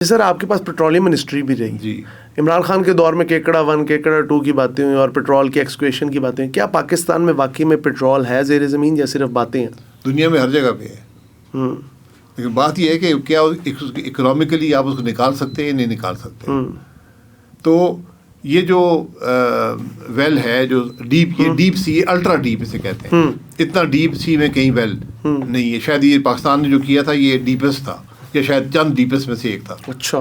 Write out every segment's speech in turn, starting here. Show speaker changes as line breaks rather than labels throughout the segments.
سر آپ کے پاس petroleum ministry بھی رہی
جی.
عمران خان کے دور میں کیکڑا 1 کیکڑا 2 کی باتیں ہوئی اور پیٹرول کی ایکسکویشن کی باتیں ہوئی. کیا پاکستان میں واقعی میں پیٹرول ہے زیر زمین یا صرف باتیں ہیں؟
دنیا میں ہر جگہ پہ ہے. لیکن بات یہ ہے کہ کیا اکنامیکلی آپ اس کو نکال سکتے ہیں یا نہیں نکال سکتے. تو یہ جو ویل ہے جو ڈیپ، یہ ڈیپ سی، الٹرا ڈیپ اسے کہتے ہیں. اتنا ڈیپ سی میں کہیں ویل نہیں ہے. شاید یہ پاکستان نے جو کیا تھا یہ ڈیپسٹ تھا، یا شاید چند ڈیپسٹ میں سے ایک تھا.
اچھا.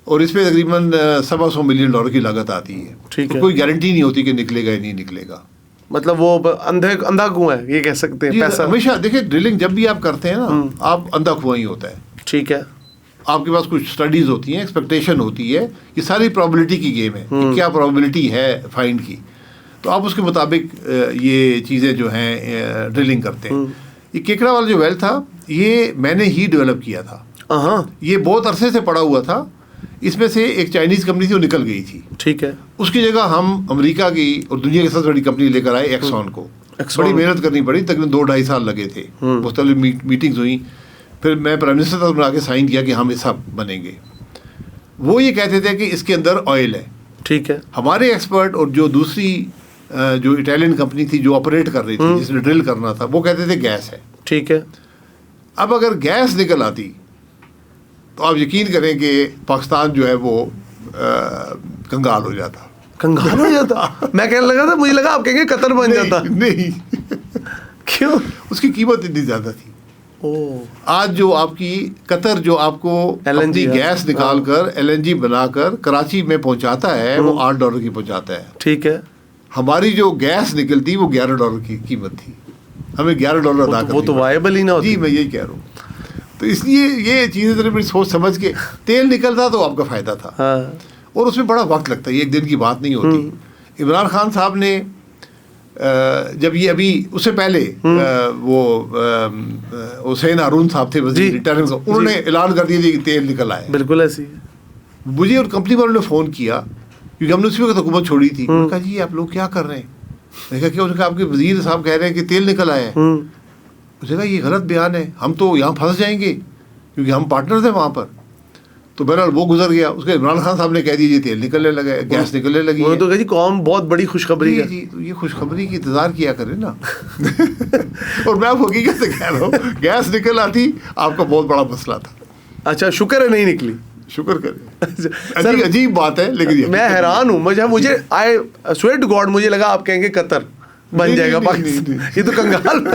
اور اس پہ تقریباً $100 ملین کی لاگت آتی ہے.
ٹھیک ہے.
کوئی گارنٹی نہیں ہوتی کہ نکلے گا یا نہیں نکلے گا.
مطلب وہ اندھا کنواں ہے یہ کہہ سکتے ہیں. پیسہ
ہمیشہ دیکھیں ڈرلنگ جب بھی آپ کرتے ہیں نا آپ اندھا کنواں ہی ہوتا ہے.
ٹھیک ہے. آپ
کے پاس کچھ اسٹڈیز ہوتی ہیں، ایکسپیکٹیشن ہوتی ہے، یہ ساری پرابیبلٹی کی گیم ہے کہ کیا پرابیبلٹی ہے فائنڈ کی. تو آپ اس کے مطابق یہ چیزیں جو ہیں ڈرلنگ کرتے ہیں. یہ کیکڑا والا جو ویل تھا یہ میں نے ہی ڈیولپ کیا تھا. یہ بہت عرصے سے پڑا ہوا تھا. اس میں سے ایک چائنیز کمپنی تھی وہ نکل گئی تھی.
ٹھیک ہے. اس
کی جگہ ہم امریکہ کی اور دنیا کی سب سے بڑی کمپنی لے کر آئے ایکسون کو. بڑی محنت کرنی پڑی، تقریباً 2-2.5 سال لگے تھے. مختلف میٹنگز ہوئیں. پھر میں پرائم منسٹر تک بنا کے سائن کیا کہ ہم یہ سب بنیں گے. وہ یہ کہتے تھے کہ اس کے اندر آئل ہے.
ٹھیک ہے.
ہمارے ایکسپرٹ اور جو دوسری جو اٹالین کمپنی تھی جو آپریٹ کر رہی تھی جس نے ڈرل کرنا تھا وہ کہتے تھے گیس ہے.
ٹھیک ہے.
اب اگر گیس نکل آتی تو آپ یقین کریں کہ پاکستان جو ہے وہ کنگال ہو جاتا.
کنگال ہو جاتا؟ میں کہنے لگا تھا، مجھے لگا آپ کہیں گے قطر بن جاتا.
نہیں.
کیوں؟
اس کی قیمت اتنی زیادہ تھی. آج جو آپ کی قطر جو آپ کو اپنی گیس نکال کر LNG بنا کر کراچی میں پہنچاتا ہے وہ $8 کی پہنچاتا ہے.
ٹھیک ہے.
ہماری جو گیس نکلتی وہ $11 کی قیمت تھی. ہمیں $11 ادا کرنا.
وہ تو وائبل ہی نہ ہوتی.
جی میں یہی کہہ رہا ہوں. تو اس لیے یہ چیزیں ذرا بڑی سوچ سمجھ کے تیل نکلتا تو آپ کا فائدہ تھا. اور اس میں بڑا وقت لگتا ہے، یہ ایک دن کی بات نہیں ہوتی. عمران خان صاحب نے جب یہ ابھی اس سے پہلے وہ حسین ہارون صاحب تھے وزیر ریٹائرمنٹ، انہوں نے اعلان کر دیا کہ تیل نکل آئے.
بالکل ایسی.
مجھے اور کمپنی والوں نے فون کیا کیونکہ ہم نے اسی وقت حکومت چھوڑی تھی. انہوں نے کہا جی آپ لوگ کیا کر رہے ہیں؟ میں نے کہا کہ آپ کے وزیر صاحب کہہ رہے ہیں کہ تیل نکل آئے ہیں. مجھے کہا یہ غلط بیان ہے، ہم تو یہاں پھنس جائیں گے کیونکہ ہم پارٹنر تھے وہاں پر. تو بہرحال وہ گزر گیا. اس کے عمران خان صاحب نے کہہ دیا تیل نکلنے لگا، گیس نکلنے لگی.
تو جی قوم بہت بڑی خوشخبری ہے.
جی تو یہ خوشخبری کی انتظار کیا کرے نا. اور میں آپ حقیقت سے کہہ رہا ہوں گیس نکل آتی آپ کا بہت بڑا مسئلہ تھا.
اچھا شکر ہے نہیں نکلی.
شکر کرے. عجیب بات ہے لیکن
میں حیران ہوں. مجھے آئی سویئر ٹو گاڈ مجھے لگا آپ کہیں گے قطر بن جائے گا پاکستان. یہ تو کنگال.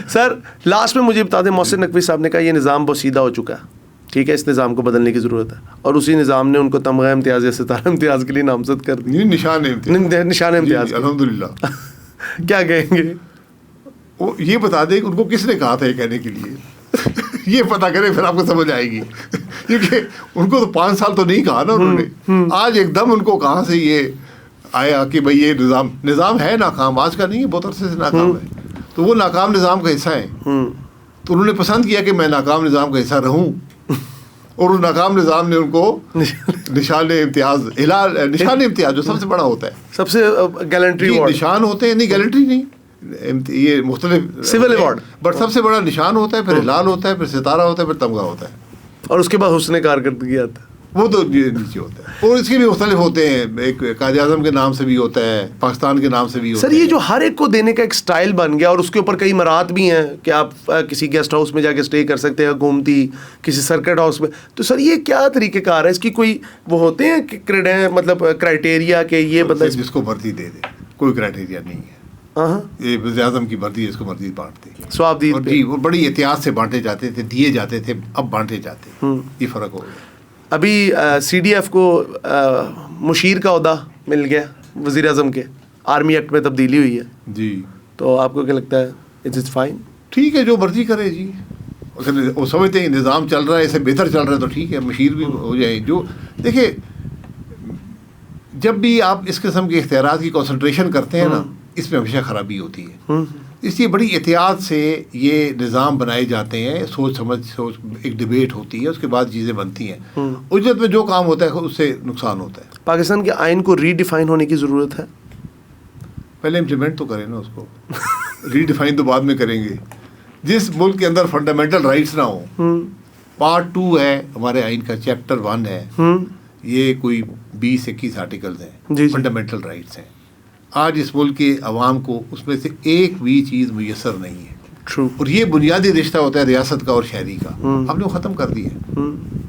سر لاسٹ میں مجھے بتا دیں، محسن نقوی صاحب نے کہا یہ نظام بوسیدہ ہو چکا ہے، ٹھیک ہے، اس نظام کو بدلنے کی ضرورت ہے، اور اسی نظام نے ان کو تمغہ امتیاز یا ستارہ امتیاز کے لیے نامزد کر دیا. نشان امتیاز.
الحمدللہ.
کیا کہیں گے؟
وہ یہ بتا دیں کہ ان کو کس نے کہا تھا یہ کہنے کے لیے. یہ پتا کریں پھر آپ کو سمجھ آئے گی. کیونکہ ان کو تو 5 سال تو نہیں کہا نا انہوں نے. آج ایک دم ان کو کہاں سے یہ آیا کہ بھائی یہ نظام ہے ناکام، آج کا نہیں ہے، بہت عرصے سے ناکام ہے. تو وہ ناکام نظام کا حصہ ہے. تو انہوں نے پسند کیا کہ میں ناکام نظام کا حصہ رہوں، اور اس ناکام نظام نے ان کو نشان امتیاز جو سب سے بڑا ہوتا ہے،
سب سے گیلنٹری
نشان ہوتے ہیں. نہیں گیلنٹری نہیں، یہ مختلف
سول ایوارڈ،
بٹ سب سے بڑا نشان ہوتا ہے، پھر ہلال ہوتا ہے، پھر ستارہ ہوتا ہے، پھر تمغہ ہوتا ہے،
اور اس کے بعد حسن کارکردگی آتا ہے.
وہ تو نیچے ہوتا ہے. اور اس کے بھی مختلف ہوتے ہیں، ایک قائد اعظم کے نام سے بھی ہوتا ہے، پاکستان کے نام سے بھی ہوتا ہے.
سر یہ جو ہر ایک کو دینے کا ایک سٹائل بن گیا، اور اس کے اوپر کئی مرات بھی ہیں کہ آپ کسی گیسٹ ہاؤس میں جا کے اسٹے کر سکتے ہیں، حکومتی کسی سرکٹ ہاؤس میں. تو سر یہ کیا طریقہ کار ہے؟ اس کی کوئی وہ ہوتے ہیں مطلب کرائٹیریا کہ یہ بندہ
جس کو مرضی دے دے؟ کوئی کرائٹیریا نہیں ہے. یہ وزیر اعظم کی مرضی ہے، اس کو مرضی بانٹتے ہیں.
سواب دی
جی وہ بڑی احتیاط سے بانٹے جاتے تھے، دیے جاتے تھے، اب بانٹے جاتے ہیں. یہ فرق ہو گیا.
ابھی CDF کو مشیر کا عہدہ مل گیا وزیر اعظم کے، آرمی ایکٹ میں تبدیلی ہوئی ہے.
جی
تو آپ کو کیا لگتا ہے؟ It is fine.
ٹھیک ہے، جو مرضی کرے جی. وہ سمجھتے ہیں نظام چل رہا ہے، اسے بہتر چل رہا ہے تو ٹھیک ہے، مشیر بھی ہو جائے. جو دیکھیں جب بھی آپ اس قسم کے اختیارات کی کنسنٹریشن کرتے ہیں نا، اس میں ہمیشہ خرابی ہوتی ہے. اس لیے بڑی احتیاط سے یہ نظام بنائے جاتے ہیں، سوچ ایک ڈبیٹ ہوتی ہے، اس کے بعد چیزیں بنتی ہیں. اجرت میں جو کام ہوتا ہے اس سے نقصان ہوتا ہے.
پاکستان کے آئین کو ری ڈیفائن ہونے کی ضرورت ہے.
پہلے امپلیمنٹ تو کریں نا اس کو. ری ڈیفائن تو بعد میں کریں گے. جس ملک کے اندر فنڈامنٹل رائٹس نہ ہوں پارٹ 2 ہے ہمارے آئین کا، چیپٹر 1 ہے، یہ کوئی 20-21 آرٹیکلز ہیں، فنڈامنٹل رائٹس ہیں. آج اس ملک کے عوام کو اس میں سے ایک بھی چیز میسر نہیں ہے. اور یہ بنیادی رشتہ ہوتا ہے ریاست کا اور شہری کا، ہم نے وہ ختم کر دیا ہے.